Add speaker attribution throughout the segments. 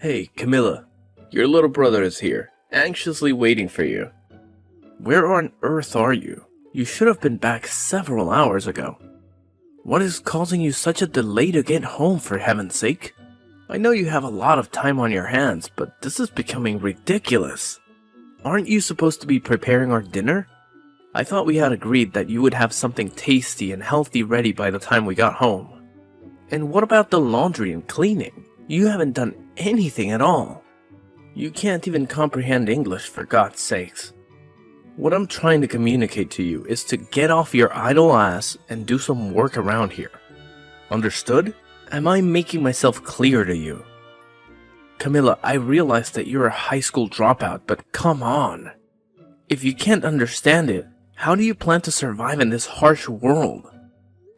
Speaker 1: Hey, Camilla. Your little brother is here, anxiously waiting for you. Where on earth are you? You should have been back several hours ago. What is causing you such a delay to get home, for heaven's sake? I know you have a lot of time on your hands, but this is becoming ridiculous. Aren't you supposed to be preparing our dinner? I thought we had agreed that you would have something tasty and healthy ready by the time we got home. And what about the laundry and cleaning? You haven't done anything at all. You can't even comprehend English, for God's sakes. What I'm trying to communicate to you is to get off your idle ass and do some work around here. Understood? Am I making myself clear to you? Camilla, I realize that you're a high school dropout, but come on. If you can't understand it, how do you plan to survive in this harsh world?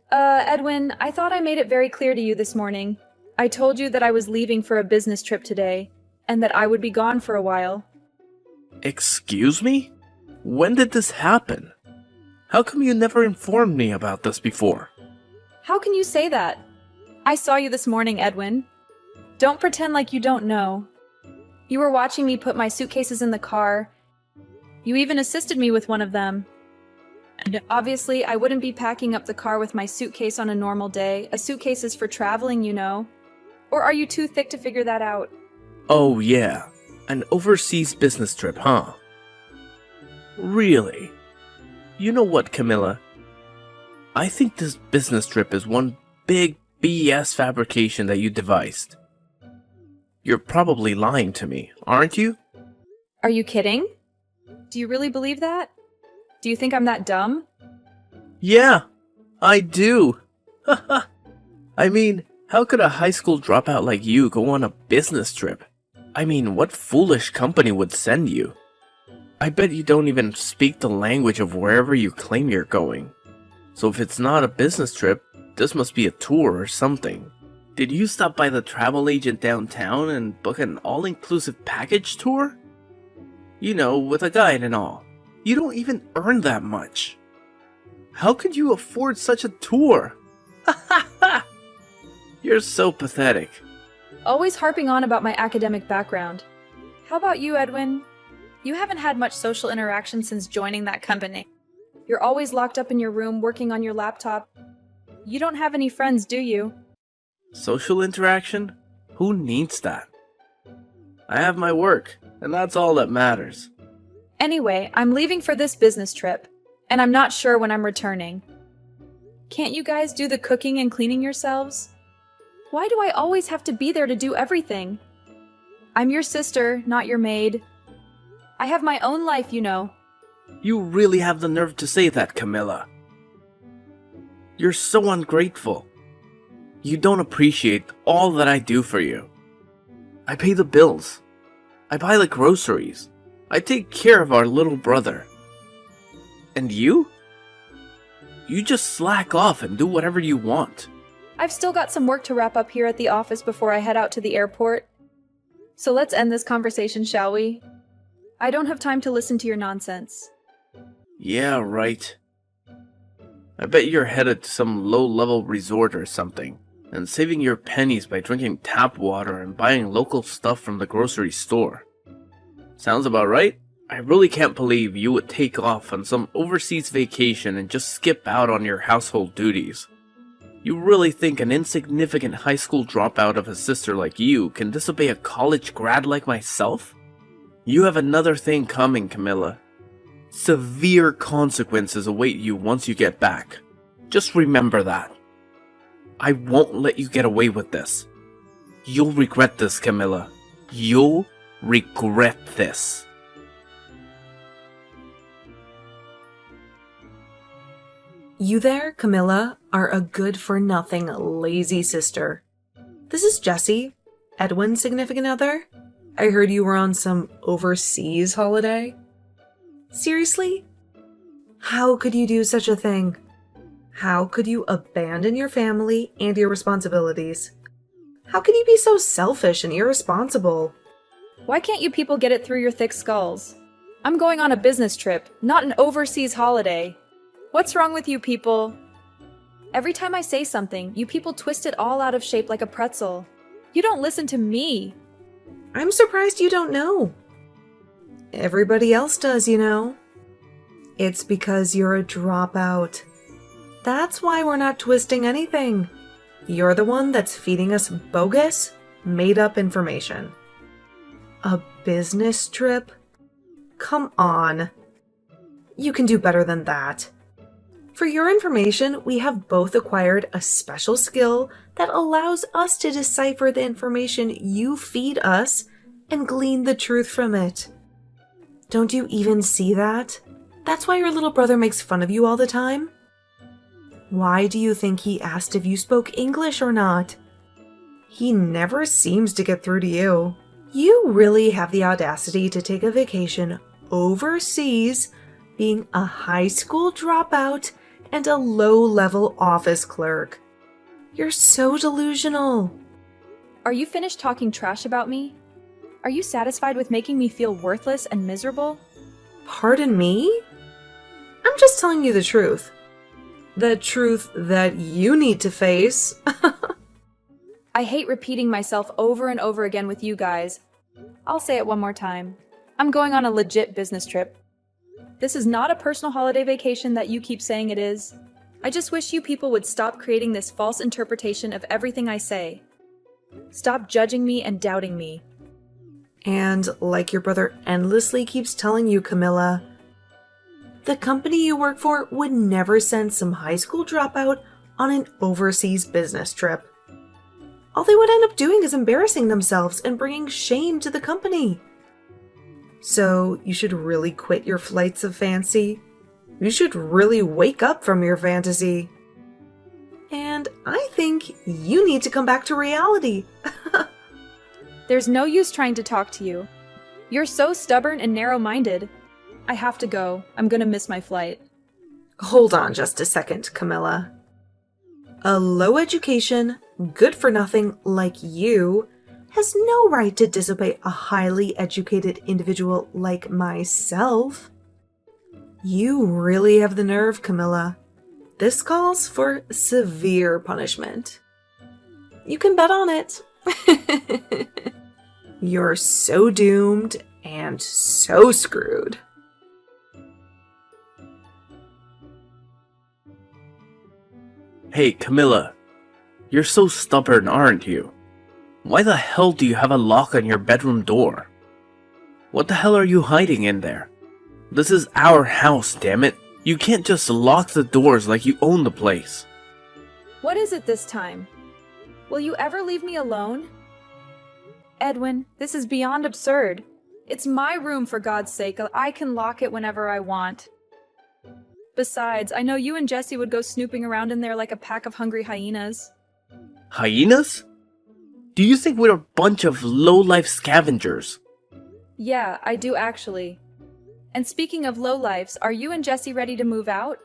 Speaker 2: Edwin, I thought I made it very clear to you this morning. I told you that I was leaving for a business trip today, and that I would be gone for a while.
Speaker 1: Excuse me? When did this happen? How come you never informed me about this before?
Speaker 2: How can you say that? I saw you this morning, Edwin. Don't pretend like you don't know. You were watching me put my suitcases in the car. You even assisted me with one of them. And obviously, I wouldn't be packing up the car with my suitcase on a normal day. A suitcase is for traveling, you know. Or are you too thick to figure that out?
Speaker 1: Oh yeah, an overseas business trip, huh? Really? You know what, Camilla? I think this business trip is one big BS fabrication that you devised. You're probably lying to me, aren't you?
Speaker 2: Are you kidding? Do you really believe that? Do you think I'm that dumb?
Speaker 1: Yeah, I do. I mean, how could a high school dropout like you go on a business trip? I mean, what foolish company would send you? I bet you don't even speak the language of wherever you claim you're going. So if it's not a business trip, this must be a tour or something. Did you stop by the travel agent downtown and book an all-inclusive package tour? You know, with a guide and all. You don't even earn that much. How could you afford such a tour? You're so pathetic.
Speaker 2: Always harping on about my academic background. How about you, Edwin? You haven't had much social interaction since joining that company. You're always locked up in your room working on your laptop. You don't have any friends, do you?
Speaker 1: Social interaction? Who needs that? I have my work, and that's all that matters.
Speaker 2: Anyway, I'm leaving for this business trip, and I'm not sure when I'm returning. Can't you guys do the cooking and cleaning yourselves? Why do I always have to be there to do everything? I'm your sister, not your maid. I have my own life, you know.
Speaker 1: You really have the nerve to say that, Camilla. You're so ungrateful. You don't appreciate all that I do for you. I pay the bills. I buy the groceries. I take care of our little brother. And you? You just slack off and do whatever you want.
Speaker 2: I've still got some work to wrap up here at the office before I head out to the airport. So let's end this conversation, shall we? I don't have time to listen to your nonsense.
Speaker 1: Yeah, right. I bet you're headed to some low-level resort or something, and saving your pennies by drinking tap water and buying local stuff from the grocery store. Sounds about right? I really can't believe you would take off on some overseas vacation and just skip out on your household duties. You really think an insignificant high school dropout of a sister like you can disobey a college grad like myself? You have another thing coming, Camilla. Severe consequences await you once you get back. Just remember that. I won't let you get away with this. You'll regret this, Camilla. You'll regret this.
Speaker 3: You there, Camilla, are a good-for-nothing, lazy sister. This is Jessie, Edwin's significant other. I heard you were on some overseas holiday. Seriously? How could you do such a thing? How could you abandon your family and your responsibilities? How can you be so selfish and irresponsible?
Speaker 2: Why can't you people get it through your thick skulls? I'm going on a business trip, not an overseas holiday. What's wrong with you people? Every time I say something, you people twist it all out of shape like a pretzel. You don't listen to me.
Speaker 3: I'm surprised you don't know. Everybody else does, you know. It's because you're a dropout. That's why we're not twisting anything. You're the one that's feeding us bogus, made-up information. A business trip? Come on. You can do better than that. For your information, we have both acquired a special skill that allows us to decipher the information you feed us and glean the truth from it. Don't you even see that? That's why your little brother makes fun of you all the time. Why do you think he asked if you spoke English or not? He never seems to get through to you. You really have the audacity to take a vacation overseas, being a high school dropout and a low-level office clerk. You're so delusional.
Speaker 2: Are you finished talking trash about me? Are you satisfied with making me feel worthless and miserable?
Speaker 3: Pardon me? I'm just telling you the truth. The truth that you need to face.
Speaker 2: I hate repeating myself over and over again with you guys. I'll say it one more time. I'm going on a legit business trip. This is not a personal holiday vacation that you keep saying it is. I just wish you people would stop creating this false interpretation of everything I say. Stop judging me and doubting me.
Speaker 3: And like your brother endlessly keeps telling you, Camilla, the company you work for would never send some high school dropout on an overseas business trip. All they would end up doing is embarrassing themselves and bringing shame to the company. So you should really quit your flights of fancy. You should really wake up from your fantasy. And I think you need to come back to reality.
Speaker 2: There's no use trying to talk to you. You're so stubborn and narrow-minded. I have to go. I'm gonna miss my flight.
Speaker 3: Hold on just a second, Camilla. A low education, good-for-nothing like you has no right to disobey a highly educated individual like myself. You really have the nerve, Camilla. This calls for severe punishment. You can bet on it. You're so doomed and so screwed.
Speaker 1: Hey, Camilla. You're so stubborn, aren't you? Why the hell do you have a lock on your bedroom door? What the hell are you hiding in there? This is our house, damn it. You can't just lock the doors like you own the place.
Speaker 2: What is it this time? Will you ever leave me alone? Edwin, this is beyond absurd. It's my room, for God's sake. I can lock it whenever I want. Besides, I know you and Jesse would go snooping around in there like a pack of hungry hyenas.
Speaker 1: Hyenas? Do you think we're a bunch of low-life scavengers?
Speaker 2: Yeah, I do actually. And speaking of lowlifes, are you and Jesse ready to move out?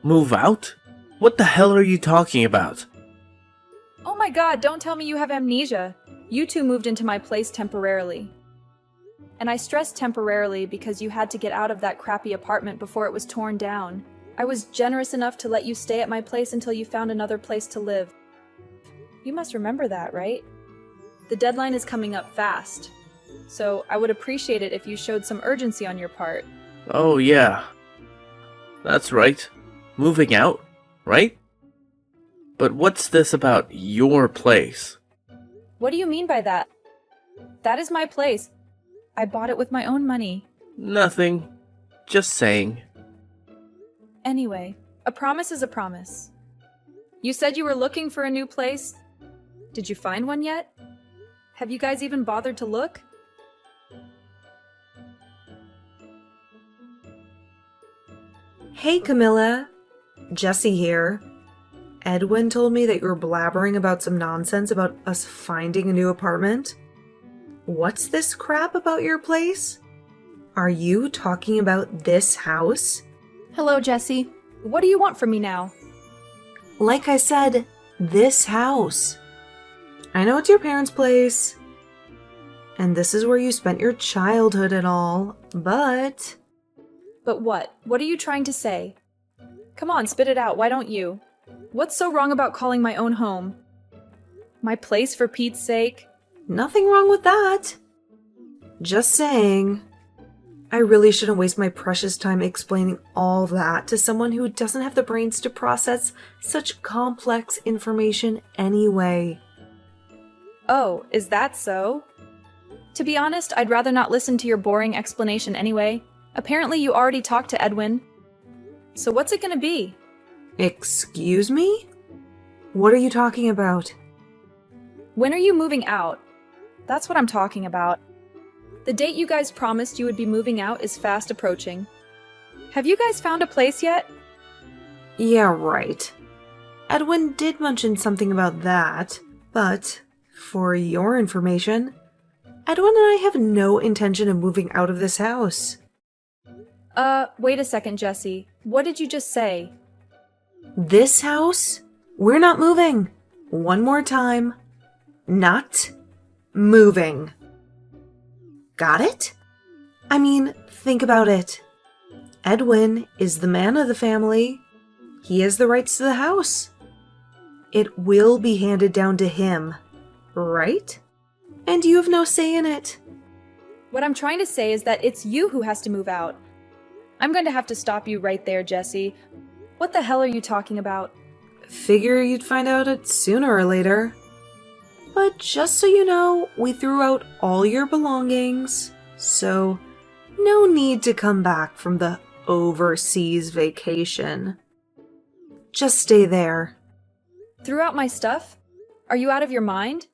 Speaker 1: Move out? What the hell are you talking about?
Speaker 2: Oh my God, don't tell me you have amnesia. You two moved into my place temporarily. And I stress temporarily because you had to get out of that crappy apartment before it was torn down. I was generous enough to let you stay at my place until you found another place to live. You must remember that, right? The deadline is coming up fast. So I would appreciate it if you showed some urgency on your part.
Speaker 1: Oh yeah. That's right. Moving out, right? But what's this about your place?
Speaker 2: What do you mean by that? That is my place. I bought it with my own money.
Speaker 1: Nothing. Just saying.
Speaker 2: Anyway, a promise is a promise. You said you were looking for a new place. Did you find one yet? Have you guys even bothered to look?
Speaker 3: Hey, Camilla. Jesse here. Edwin told me that you were blabbering about some nonsense about us finding a new apartment. What's this crap about your place? Are you talking about this house?
Speaker 2: Hello, Jesse. What do you want from me now?
Speaker 3: Like I said, this house. I know it's your parents' place, and this is where you spent your childhood and all, but...
Speaker 2: But what? What are you trying to say? Come on, spit it out, why don't you? What's so wrong about calling my own home? My place, for Pete's sake?
Speaker 3: Nothing wrong with that. Just saying. I really shouldn't waste my precious time explaining all that to someone who doesn't have the brains to process such complex information anyway.
Speaker 2: Oh, is that so? To be honest, I'd rather not listen to your boring explanation anyway. Apparently you already talked to Edwin. So what's it gonna be?
Speaker 3: Excuse me? What are you talking about?
Speaker 2: When are you moving out? That's what I'm talking about. The date you guys promised you would be moving out is fast approaching. Have you guys found a place yet?
Speaker 3: Yeah, right. Edwin did mention something about that, but for your information, Edwin and I have no intention of moving out of this house.
Speaker 2: Wait a second, Jesse. What did you just say?
Speaker 3: This house? We're not moving. One more time. Not moving. Got it? I mean, think about it. Edwin is the man of the family. He has the rights to the house. It will be handed down to him, right? And you have no say in it.
Speaker 2: What I'm trying to say is that it's you who has to move out. I'm going to have to stop you right there, Jesse. What the hell are you talking about?
Speaker 3: Figure you'd find out it sooner or later. But just so you know, we threw out all your belongings, so no need to come back from the overseas vacation. Just stay there.
Speaker 2: Threw out my stuff? Are you out of your mind?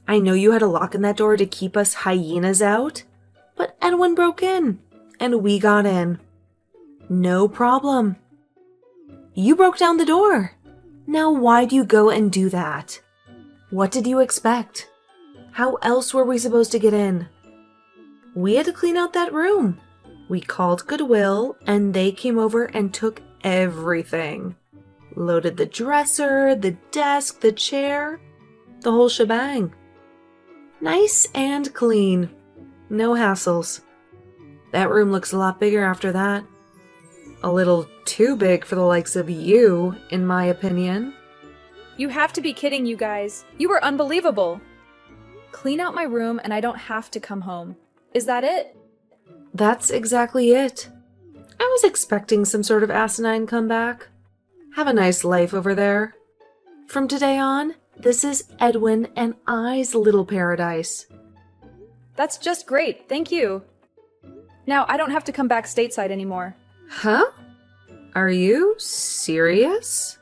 Speaker 3: I know you had a lock in that door to keep us hyenas out, but Edwin broke in, and we got in. No problem. You broke down the door. Now why'd you go and do that? What did you expect? How else were we supposed to get in? We had to clean out that room. We called Goodwill, and they came over and took everything. Loaded the dresser, the desk, the chair, the whole shebang. Nice and clean. No hassles. That room looks a lot bigger after that. A little too big for the likes of you, in my opinion.
Speaker 2: You have to be kidding, you guys. You were unbelievable. Clean out my room and I don't have to come home. Is that it?
Speaker 3: That's exactly it. I was expecting some sort of asinine comeback. Have a nice life over there. From today on, this is Edwin and I's little paradise.
Speaker 2: That's just great, thank you. Now I don't have to come back stateside anymore.
Speaker 3: Huh? Are you serious?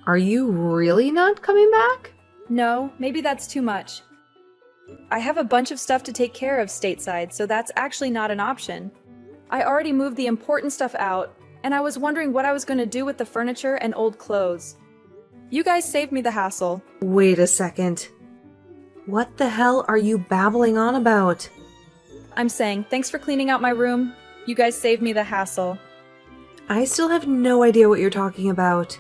Speaker 3: Are you really not coming back?
Speaker 2: No, maybe that's too much. I have a bunch of stuff to take care of stateside, so that's actually not an option. I already moved the important stuff out, and I was wondering what I was going to do with the furniture and old clothes. You guys saved me the hassle.
Speaker 3: Wait a second. What the hell are you babbling on about?
Speaker 2: I'm saying, thanks for cleaning out my room. You guys saved me the hassle.
Speaker 3: I still have no idea what you're talking about.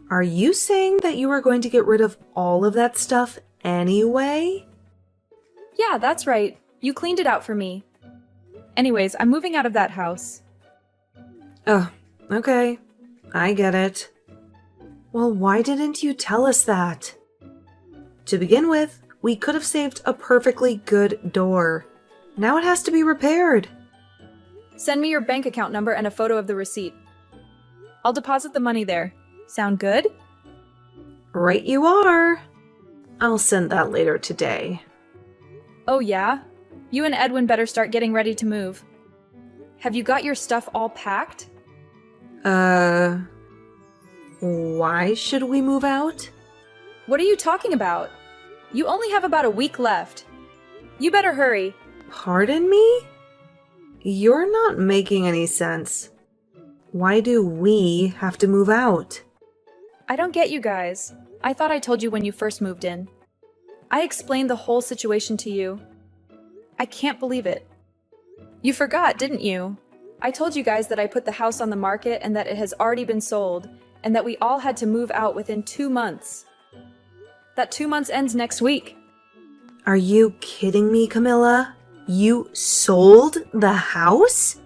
Speaker 3: Are you saying that you are going to get rid of all of that stuff anyway?
Speaker 2: Yeah, that's right. You cleaned it out for me. Anyways, I'm moving out of that house.
Speaker 3: Oh, okay. I get it. Well, why didn't you tell us that? To begin with, we could have saved a perfectly good door. Now it has to be repaired.
Speaker 2: Send me your bank account number and a photo of the receipt. I'll deposit the money there. Sound good?
Speaker 3: Right you are. I'll send that later today.
Speaker 2: Oh yeah? You and Edwin better start getting ready to move. Have you got your stuff all packed?
Speaker 3: Why should we move out?
Speaker 2: What are you talking about? You only have about a week left. You better hurry.
Speaker 3: Pardon me? You're not making any sense. Why do we have to move out?
Speaker 2: I don't get you guys. I thought I told you when you first moved in. I explained the whole situation to you. I can't believe it. You forgot, didn't you? I told you guys that I put the house on the market and that it has already been sold, and that we all had to move out within 2 months. That 2 months ends next week.
Speaker 3: Are you kidding me, Camilla? You sold the house?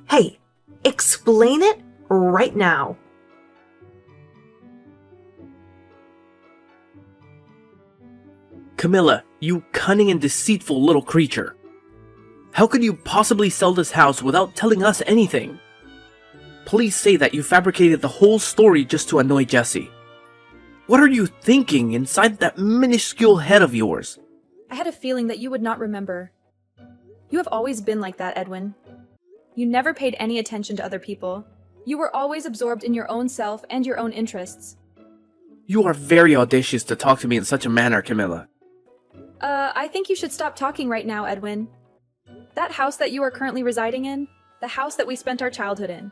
Speaker 3: Hey, explain it right now.
Speaker 1: Camilla, you cunning and deceitful little creature. How could you possibly sell this house without telling us anything? Please say that you fabricated the whole story just to annoy Jesse. What are you thinking inside that minuscule head of yours?
Speaker 2: I had a feeling that you would not remember. You have always been like that, Edwin. You never paid any attention to other people. You were always absorbed in your own self and your own interests.
Speaker 1: You are very audacious to talk to me in such a manner, Camilla.
Speaker 2: I think you should stop talking right now, Edwin. That house that you are currently residing in, the house that we spent our childhood in.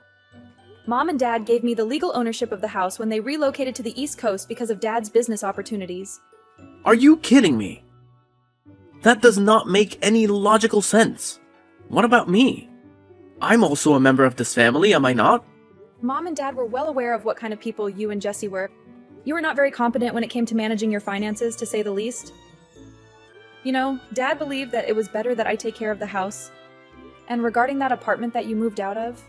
Speaker 2: Mom and Dad gave me the legal ownership of the house when they relocated to the East Coast because of Dad's business opportunities.
Speaker 1: Are you kidding me? That does not make any logical sense. What about me? I'm also a member of this family, am I not?
Speaker 2: Mom and Dad were well aware of what kind of people you and Jesse were. You were not very competent when it came to managing your finances, to say the least. You know, Dad believed that it was better that I take care of the house. And regarding that apartment that you moved out of,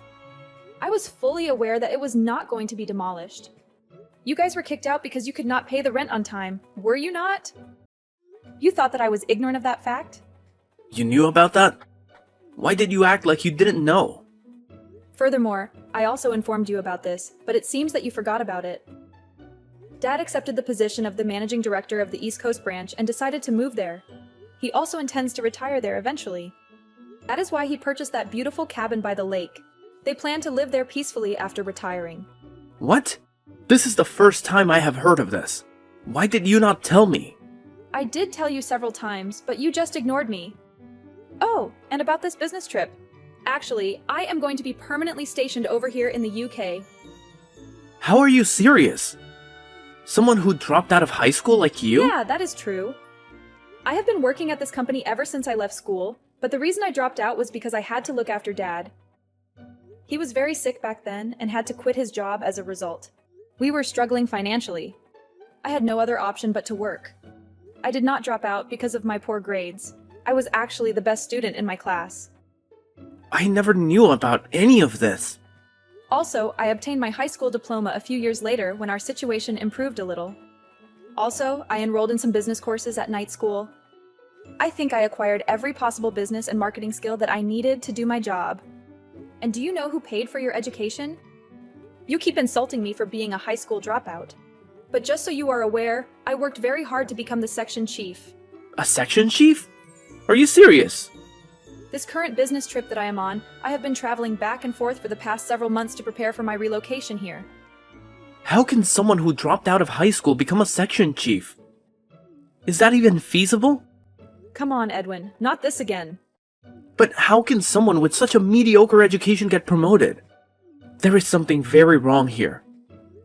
Speaker 2: I was fully aware that it was not going to be demolished. You guys were kicked out because you could not pay the rent on time, were you not? You thought that I was ignorant of that fact?
Speaker 1: You knew about that? Why did you act like you didn't know?
Speaker 2: Furthermore, I also informed you about this, but it seems that you forgot about it. Dad accepted the position of the managing director of the East Coast branch and decided to move there. He also intends to retire there eventually. That is why he purchased that beautiful cabin by the lake. They plan to live there peacefully after retiring.
Speaker 1: What? This is the first time I have heard of this. Why did you not tell me?
Speaker 2: I did tell you several times, but you just ignored me. Oh, and about this business trip. Actually, I am going to be permanently stationed over here in the UK.
Speaker 1: How are you serious? Someone who dropped out of high school like you?
Speaker 2: Yeah, that is true. I have been working at this company ever since I left school, but the reason I dropped out was because I had to look after Dad. He was very sick back then and had to quit his job as a result. We were struggling financially. I had no other option but to work. I did not drop out because of my poor grades. I was actually the best student in my class.
Speaker 1: I never knew about any of this.
Speaker 2: Also, I obtained my high school diploma a few years later when our situation improved a little. Also, I enrolled in some business courses at night school. I think I acquired every possible business and marketing skill that I needed to do my job. And do you know who paid for your education? You keep insulting me for being a high school dropout. But just so you are aware, I worked very hard to become the section chief.
Speaker 1: A section chief? Are you serious?
Speaker 2: This current business trip that I am on, I have been traveling back and forth for the past several months to prepare for my relocation here.
Speaker 1: How can someone who dropped out of high school become a section chief? Is that even feasible?
Speaker 2: Come on, Edwin, not this again.
Speaker 1: But how can someone with such a mediocre education get promoted? There is something very wrong here.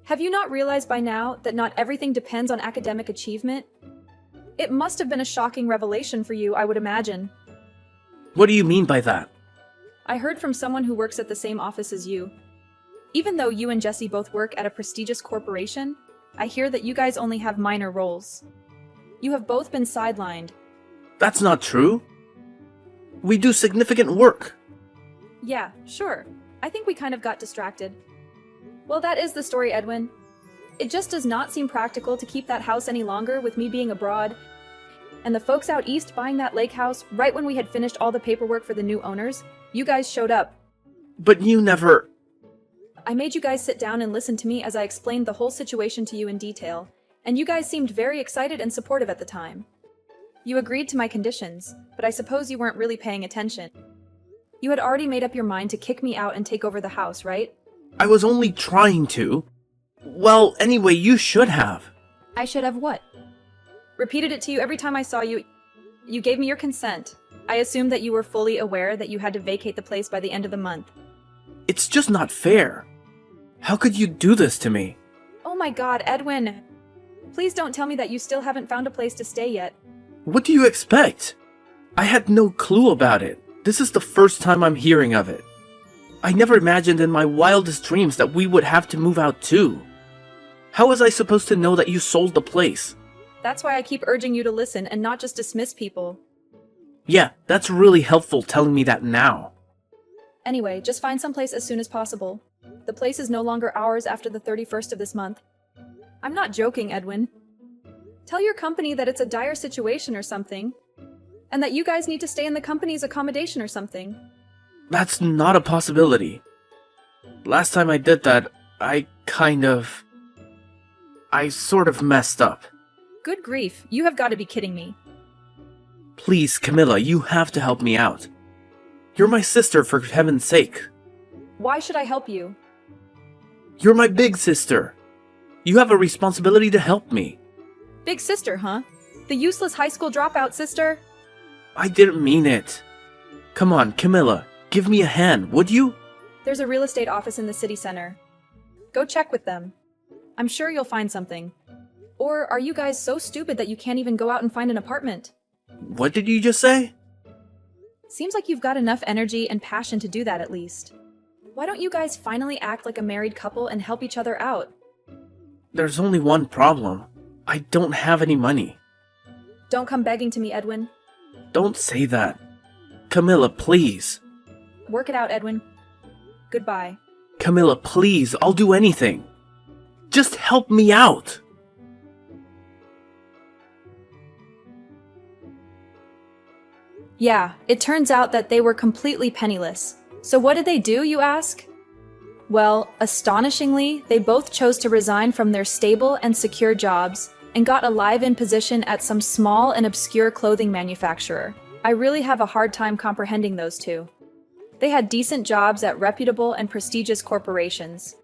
Speaker 2: Have you not realized by now that not everything depends on academic achievement? It must have been a shocking revelation for you, I would imagine.
Speaker 1: What do you mean by that?
Speaker 2: I heard from someone who works at the same office as you. Even though you and Jesse both work at a prestigious corporation, I hear that you guys only have minor roles. You have both been sidelined.
Speaker 1: That's not true. We do significant work.
Speaker 2: Yeah, sure. I think we kind of got distracted. Well, that is the story, Edwin. It just does not seem practical to keep that house any longer with me being abroad, and the folks out east buying that lake house right when we had finished all the paperwork for the new owners. You guys showed up.
Speaker 1: But you never...
Speaker 2: I made you guys sit down and listen to me as I explained the whole situation to you in detail, and you guys seemed very excited and supportive at the time. You agreed to my conditions, but I suppose you weren't really paying attention. You had already made up your mind to kick me out and take over the house, right?
Speaker 1: I was only trying to. Well, anyway, you should have.
Speaker 2: I should have what? Repeated it to you every time I saw you. You gave me your consent. I assumed that you were fully aware that you had to vacate the place by the end of the month.
Speaker 1: It's just not fair. How could you do this to me?
Speaker 2: Oh my God, Edwin. Please don't tell me that you still haven't found a place to stay yet.
Speaker 1: What do you expect? I had no clue about it. This is the first time I'm hearing of it. I never imagined in my wildest dreams that we would have to move out too. How was I supposed to know that you sold the place?
Speaker 2: That's why I keep urging you to listen and not just dismiss people.
Speaker 1: Yeah, that's really helpful telling me that now.
Speaker 2: Anyway, just find someplace as soon as possible. The place is no longer ours after the 31st of this month. I'm not joking, Edwin. Tell your company that it's a dire situation or something, and that you guys need to stay in the company's accommodation or something.
Speaker 1: That's not a possibility. Last time I did that, I sort of messed up.
Speaker 2: Good grief, you have got to be kidding me.
Speaker 1: Please, Camilla, you have to help me out. You're my sister, for heaven's sake.
Speaker 2: Why should I help you?
Speaker 1: You're my big sister. You have a responsibility to help me.
Speaker 2: Big sister, huh? The useless high school dropout sister?
Speaker 1: I didn't mean it. Come on, Camilla, give me a hand, would you?
Speaker 2: There's a real estate office in the city center. Go check with them. I'm sure you'll find something. Or are you guys so stupid that you can't even go out and find an apartment?
Speaker 1: What did you just say?
Speaker 2: Seems like you've got enough energy and passion to do that at least. Why don't you guys finally act like a married couple and help each other out?
Speaker 1: There's only one problem. I don't have any money.
Speaker 2: Don't come begging to me, Edwin.
Speaker 1: Don't say that. Camilla, please.
Speaker 2: Work it out, Edwin. Goodbye.
Speaker 1: Camilla, please, I'll do anything. Just help me out.
Speaker 2: Yeah, it turns out that they were completely penniless. So what did they do, you ask? Well, astonishingly, they both chose to resign from their stable and secure jobs and got a live-in position at some small and obscure clothing manufacturer. I really have a hard time comprehending those two. They had decent jobs at reputable and prestigious corporations.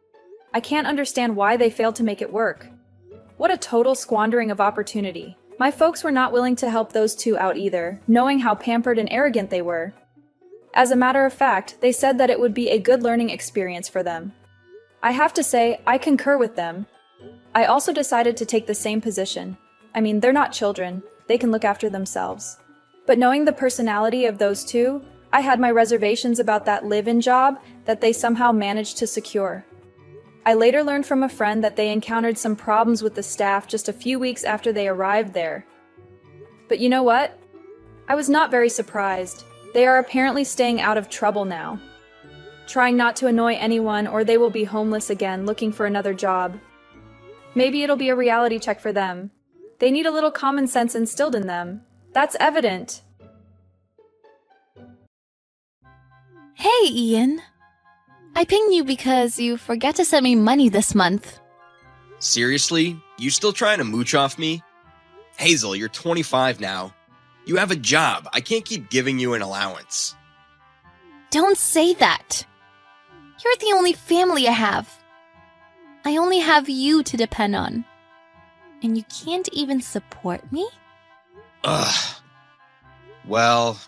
Speaker 2: I can't understand why they failed to make it work. What a total squandering of opportunity. My folks were not willing to help those two out either, knowing how pampered and arrogant they were. As a matter of fact, they said that it would be a good learning experience for them. I have to say, I concur with them. I also decided to take the same position. I mean, they're not children. They can look after themselves. But knowing the personality of those two, I had my reservations about that live-in job that they somehow managed to secure. I later learned from a friend that they encountered some problems with the staff just a few weeks after they arrived there. But you know what? I was not very surprised. They are apparently staying out of trouble now. Trying not to annoy anyone or they will be homeless again looking for another job. Maybe it'll be a reality check for them. They need a little common sense instilled in them. That's evident.
Speaker 4: Hey, Ian. I pinged you because you forgot to send me money this month.
Speaker 5: Seriously? You still trying to mooch off me? Hazel, you're 25 now. You have a job. I can't keep giving you an allowance.
Speaker 4: Don't say that. You're the only family I have. I only have you to depend on. And you can't even support me?
Speaker 5: Ugh. Well...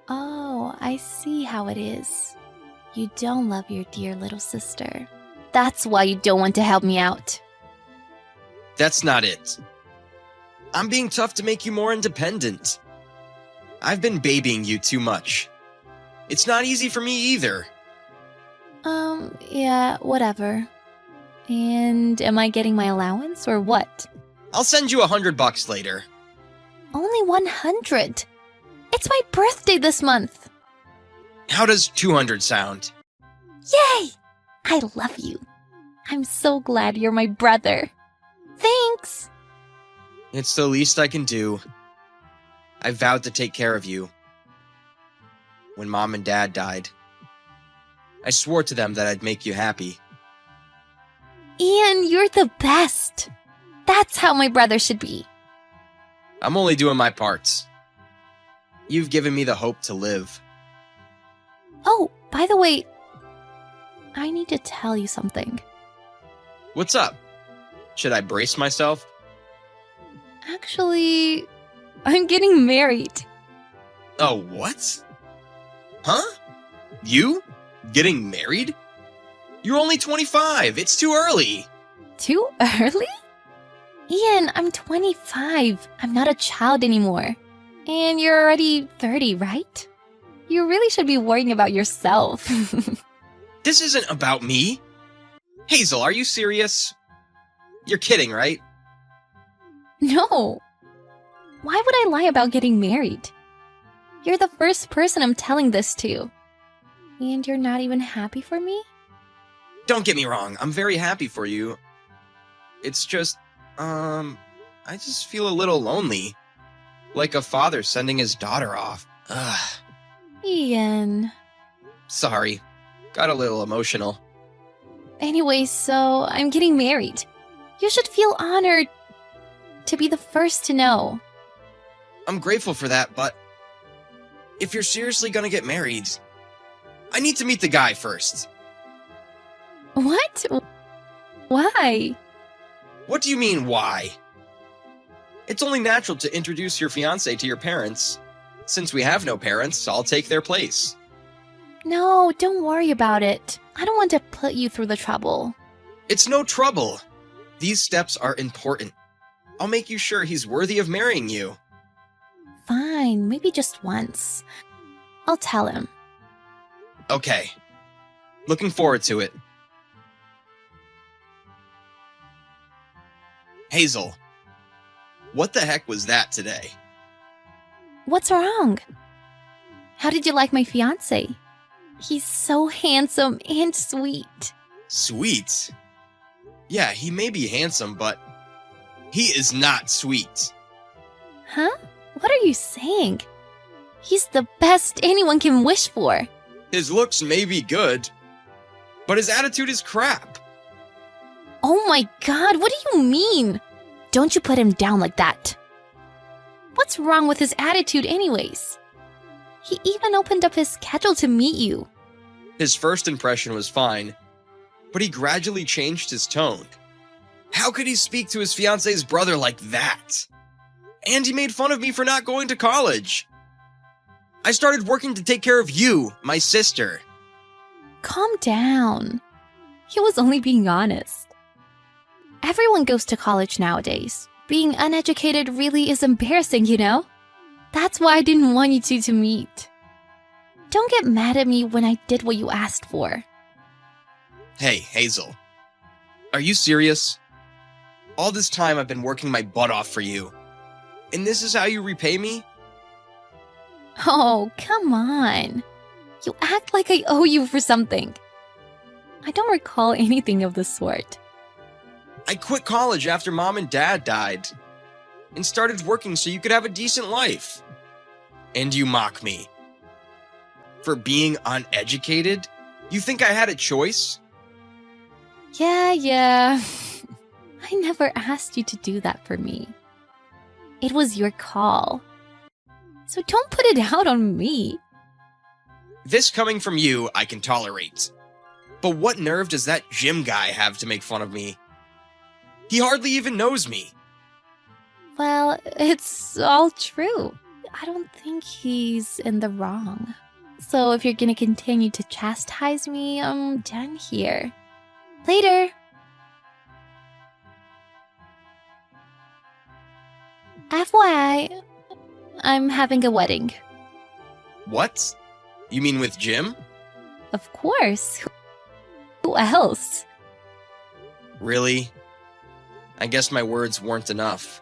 Speaker 4: Oh, I see how it is. You don't love your dear little sister. That's why you don't want to help me out.
Speaker 5: That's not it. I'm being tough to make you more independent. I've been babying you too much. It's not easy for me either.
Speaker 4: Yeah, whatever. And am I getting my allowance or what?
Speaker 5: I'll send you $100 later.
Speaker 4: Only 100. It's my birthday this month.
Speaker 5: How does 200 sound?
Speaker 4: Yay! I love you. I'm so glad you're my brother. Thanks!
Speaker 5: It's the least I can do. I vowed to take care of you. When Mom and Dad died, I swore to them that I'd make you happy.
Speaker 4: Ian, you're the best. That's how my brother should be.
Speaker 5: I'm only doing my parts. You've given me the hope to live.
Speaker 4: Oh, by the way, I need to tell you something.
Speaker 5: What's up? Should I brace myself?
Speaker 4: Actually, I'm getting married.
Speaker 5: Oh, what? Huh? You? Getting married? You're only 25. It's too early.
Speaker 4: Too early? Ian, I'm 25. I'm not a child anymore. And you're already 30, right? You really should be worrying about yourself.
Speaker 5: This isn't about me. Hazel, are you serious? You're kidding, right?
Speaker 4: No. Why would I lie about getting married? You're the first person I'm telling this to. And you're not even happy for me?
Speaker 5: Don't get me wrong. I'm very happy for you. It's just, I just feel a little lonely. Like a father sending his daughter off. Ugh.
Speaker 4: Ian.
Speaker 5: Sorry. Got a little emotional.
Speaker 4: Anyway, so I'm getting married. You should feel honored to be the first to know.
Speaker 5: I'm grateful for that, but if you're seriously gonna get married, I need to meet the guy first.
Speaker 4: What? Why?
Speaker 5: What do you mean, why? It's only natural to introduce your fiancé to your parents. Since we have no parents, I'll take their place.
Speaker 4: No, don't worry about it. I don't want to put you through the trouble.
Speaker 5: It's no trouble. These steps are important. I'll make you sure he's worthy of marrying you.
Speaker 4: Fine, maybe just once. I'll tell him.
Speaker 5: Okay. Looking forward to it. Hazel, what the heck was that today?
Speaker 4: What's wrong? How did you like my fiancé? He's so handsome and sweet.
Speaker 5: Sweet? Yeah, he may be handsome, but he is not sweet.
Speaker 4: Huh? What are you saying? He's the best anyone can wish for.
Speaker 5: His looks may be good, but his attitude is crap.
Speaker 4: Oh my god, what do you mean? Don't you put him down like that. What's wrong with his attitude anyways? He even opened up his schedule to meet you.
Speaker 5: His first impression was fine, but he gradually changed his tone. How could he speak to his fiancé's brother like that? And he made fun of me for not going to college. I started working to take care of you, my sister.
Speaker 4: Calm down. He was only being honest. Everyone goes to college nowadays. Being uneducated really is embarrassing, you know? That's why I didn't want you two to meet. Don't get mad at me when I did what you asked for.
Speaker 5: Hey, Hazel. Are you serious? All this time I've been working my butt off for you. And this is how you repay me?
Speaker 4: Oh, come on. You act like I owe you for something. I don't recall anything of the sort.
Speaker 5: I quit college after Mom and Dad died and started working so you could have a decent life. And you mock me. For being uneducated? You think I had a choice?
Speaker 4: Yeah. I never asked you to do that for me. It was your call. So don't put it out on me.
Speaker 5: This coming from you, I can tolerate. But what nerve does that gym guy have to make fun of me? He hardly even knows me.
Speaker 4: Well, it's all true. I don't think he's in the wrong. So if you're gonna continue to chastise me, I'm done here. Later! FYI, I'm having a wedding.
Speaker 5: What? You mean with Jim?
Speaker 4: Of course. Who else?
Speaker 5: Really? I guess my words weren't enough.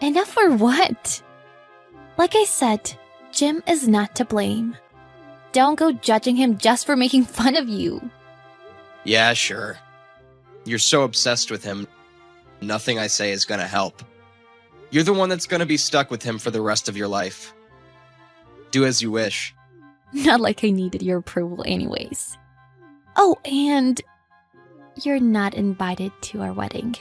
Speaker 4: Enough for what? Like I said, Jim is not to blame. Don't go judging him just for making fun of you.
Speaker 5: Yeah, sure. You're so obsessed with him, nothing I say is gonna help. You're the one that's gonna be stuck with him for the rest of your life. Do as you wish.
Speaker 4: Not like I needed your approval anyways. Oh, and you're not invited to our wedding.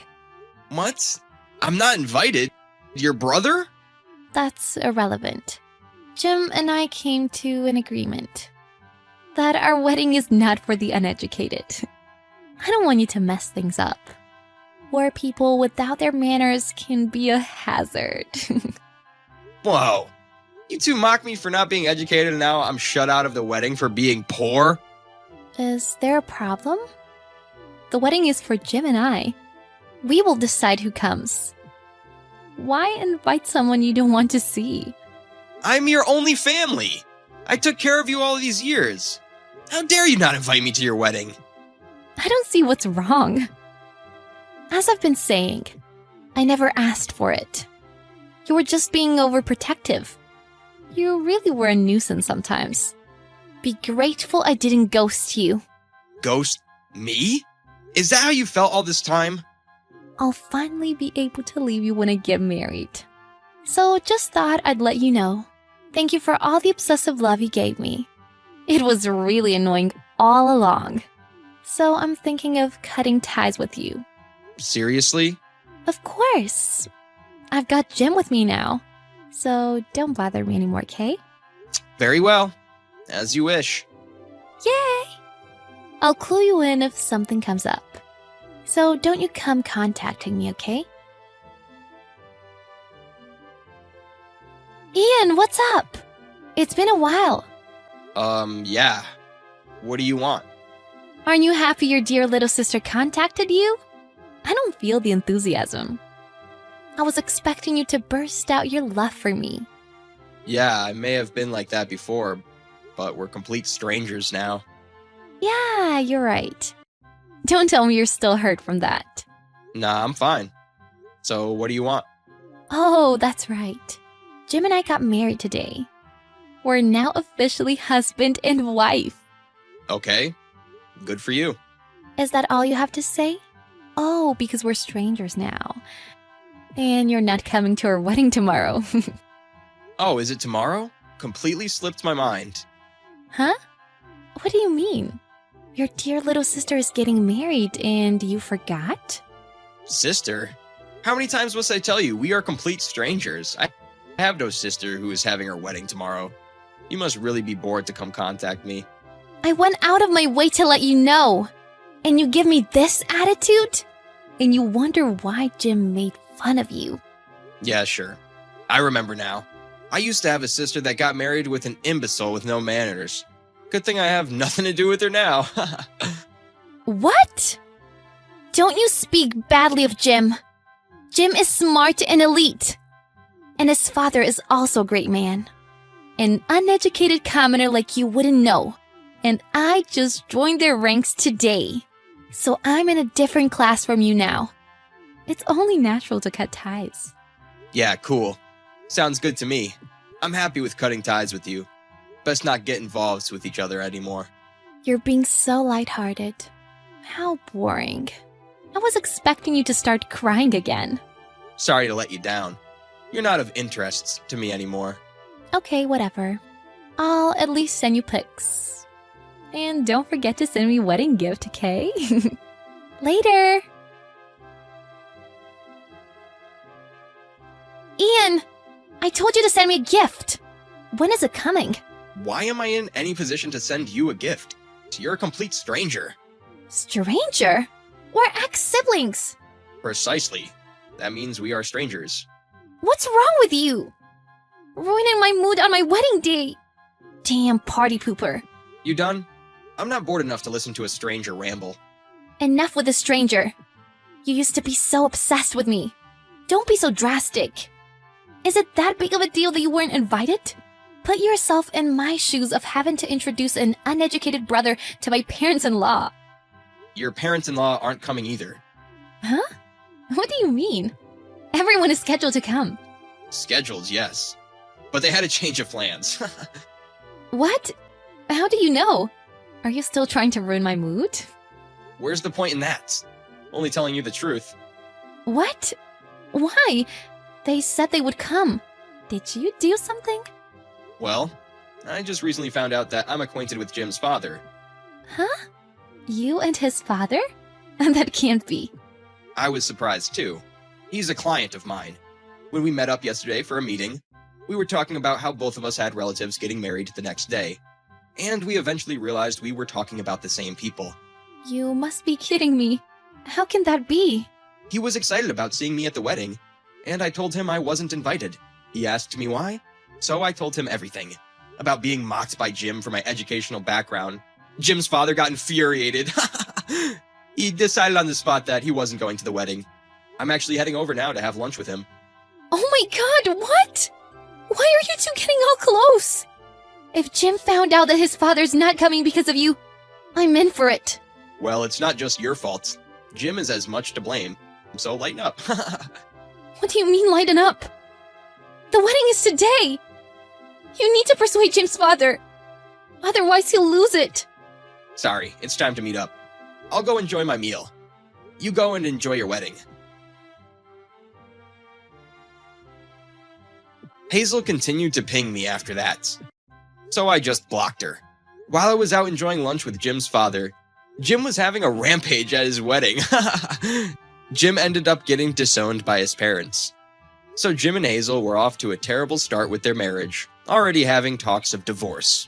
Speaker 5: What? I'm not invited? Your brother?
Speaker 4: That's irrelevant. Jim and I came to an agreement that our wedding is not for the uneducated. I don't want you to mess things up. Poor people without their manners can be a hazard.
Speaker 5: Whoa. You two mock me for not being educated and now I'm shut out of the wedding for being poor?
Speaker 4: Is there a problem? The wedding is for Jim and I. We will decide who comes. Why invite someone you don't want to see?
Speaker 5: I'm your only family. I took care of you all these years. How dare you not invite me to your wedding?
Speaker 4: I don't see what's wrong. As I've been saying, I never asked for it. You were just being overprotective. You really were a nuisance sometimes. Be grateful I didn't ghost you.
Speaker 5: Ghost me? Is that how you felt all this time?
Speaker 4: I'll finally be able to leave you when I get married. So just thought I'd let you know. Thank you for all the obsessive love you gave me. It was really annoying all along. So I'm thinking of cutting ties with you.
Speaker 5: Seriously?
Speaker 4: Of course. I've got Jim with me now. So don't bother me anymore, okay?
Speaker 5: Very well. As you wish.
Speaker 4: Yay! I'll clue you in if something comes up. So don't you come contacting me, okay? Ian, what's up? It's been a while.
Speaker 5: Yeah. What do you want?
Speaker 4: Aren't you happy your dear little sister contacted you? I don't feel the enthusiasm. I was expecting you to burst out your love for me.
Speaker 5: Yeah, I may have been like that before, but we're complete strangers now.
Speaker 4: Yeah, you're right. Don't tell me you're still hurt from that.
Speaker 5: Nah, I'm fine. So, what do you want?
Speaker 4: Oh, that's right. Jim and I got married today. We're now officially husband and wife.
Speaker 5: Okay. Good for you.
Speaker 4: Is that all you have to say? Oh, because we're strangers now. And you're not coming to our wedding tomorrow.
Speaker 5: Oh, is it tomorrow? Completely slipped my mind.
Speaker 4: Huh? What do you mean? Your dear little sister is getting married and you forgot?
Speaker 5: Sister? How many times must I tell you, we are complete strangers? I have no sister who is having her wedding tomorrow. You must really be bored to come contact me.
Speaker 4: I went out of my way to let you know. And you give me this attitude? And you wonder why Jim made fun of you.
Speaker 5: Yeah, sure. I remember now. I used to have a sister that got married with an imbecile with no manners. Good thing I have nothing to do with her now.
Speaker 4: What? Don't you speak badly of Jim. Jim is smart and elite. And his father is also a great man. An uneducated commoner like you wouldn't know. And I just joined their ranks today. So I'm in a different class from you now. It's only natural to cut ties.
Speaker 5: Yeah, cool. Sounds good to me. I'm happy with cutting ties with you. Best not get involved with each other anymore.
Speaker 4: You're being so lighthearted. How boring. I was expecting you to start crying again.
Speaker 5: Sorry to let you down. You're not of interest to me anymore.
Speaker 4: Okay, whatever. I'll at least send you pics. And don't forget to send me a wedding gift, okay? Later! Ian! I told you to send me a gift! When is it coming?
Speaker 5: Why am I in any position to send you a gift? You're a complete stranger.
Speaker 4: Stranger? We're ex-siblings!
Speaker 5: Precisely. That means we are strangers.
Speaker 4: What's wrong with you? Ruining my mood on my wedding day! Damn party pooper.
Speaker 5: You done? I'm not bored enough to listen to a stranger ramble.
Speaker 4: Enough with the stranger. You used to be so obsessed with me. Don't be so drastic. Is it that big of a deal that you weren't invited? Put yourself in my shoes of having to introduce an uneducated brother to my parents-in-law.
Speaker 5: Your parents-in-law aren't coming either.
Speaker 4: Huh? What do you mean? Everyone is scheduled to come.
Speaker 5: Scheduled, yes. But they had a change of plans.
Speaker 4: What? How do you know? Are you still trying to ruin my mood?
Speaker 5: Where's the point in that? Only telling you the truth.
Speaker 4: What? Why? They said they would come. Did you do something?
Speaker 5: Well, I just recently found out that I'm acquainted with Jim's father.
Speaker 4: Huh? You and his father? That can't be.
Speaker 5: I was surprised too. He's a client of mine. When we met up yesterday for a meeting, we were talking about how both of us had relatives getting married the next day. And we eventually realized we were talking about the same people.
Speaker 4: You must be kidding me. How can that be?
Speaker 5: He was excited about seeing me at the wedding, and I told him I wasn't invited. He asked me why, so I told him everything. About being mocked by Jim for my educational background. Jim's father got infuriated. He decided on the spot that he wasn't going to the wedding. I'm actually heading over now to have lunch with him.
Speaker 4: Oh my god, what? Why are you two getting all close? If Jim found out that his father's not coming because of you, I'm in for it.
Speaker 5: Well, it's not just your fault. Jim is as much to blame, so lighten up.
Speaker 4: What do you mean lighten up? The wedding is today. You need to persuade Jim's father. Otherwise, he'll lose it.
Speaker 5: Sorry, it's time to meet up. I'll go enjoy my meal. You go and enjoy your wedding. Hazel continued to ping me after that, so I just blocked her. While I was out enjoying lunch with Jim's father, Jim was having a rampage at his wedding. Jim ended up getting disowned by his parents. So Jim and Hazel were off to a terrible start with their marriage, already having talks of divorce,